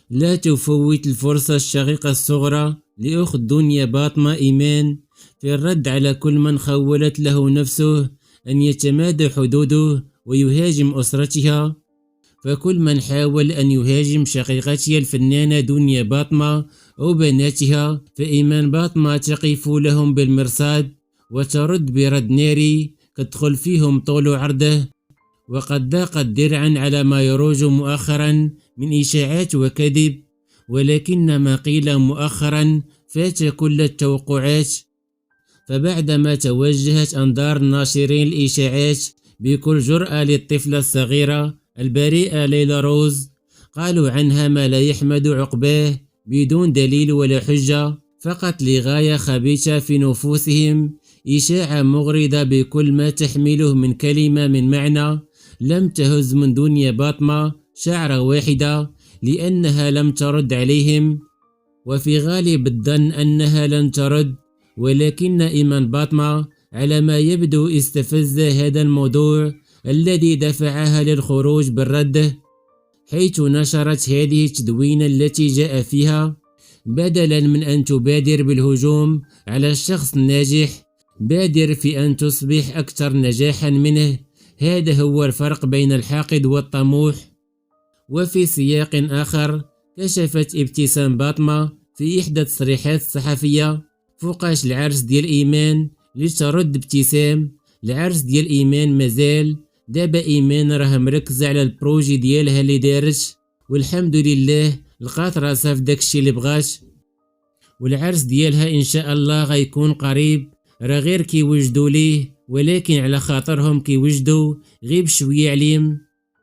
لا تفوت الفرصة الشقيقة الصغرى لأخت دنيا باطمة إيمان في الرد على كل من خولت له نفسه أن يتمادى حدوده ويهاجم أسرتها. فكل من حاول أن يهاجم شقيقتها الفنانة دنيا باطمة أو بناتها فإيمان باطمة تقف لهم بالمرصاد وترد برد ناري تدخل فيهم طول عرضه. وقد ضاقت درعا على ما يروج مؤخرا من إشاعات وكذب، ولكن ما قيل مؤخرا فات كل التوقعات. فبعدما توجهت أنظار الناشرين الإشاعات بكل جرأة للطفلة الصغيرة البريئة ليلى روز، قالوا عنها ما لا يحمد عقباه بدون دليل ولا حجة، فقط لغاية خبيثة في نفوسهم، إشاعة مغرضة بكل ما تحمله من كلمة من معنى. لم تهز من دنيا باطمة شعرة واحدة لأنها لم ترد عليهم، وفي غالب الظن أنها لن ترد، ولكن إيمان باطمة على ما يبدو استفز هذا الموضوع الذي دفعها للخروج بالرد، حيث نشرت هذه التدوينة التي جاء فيها: بدلا من أن تبادر بالهجوم على الشخص الناجح، بادر في أن تصبح أكثر نجاحا منه، هذا هو الفرق بين الحاقد والطموح. وفي سياق آخر كشفت ابتسام باطمة في إحدى التصريحات الصحفية فوقاش العرس ديال إيمان لترد ابتسام: العرس ديال إيمان مازال، دابا إيمان راه مركزة على البروجي ديالها اللي دارت، والحمد لله لقات راسها في داكشي اللي بغات، والعرس ديالها إن شاء الله غيكون قريب، راه غير كيوجدوا ليه، ولكن على خاطرهم كيوجدوا غير بشوية عليم.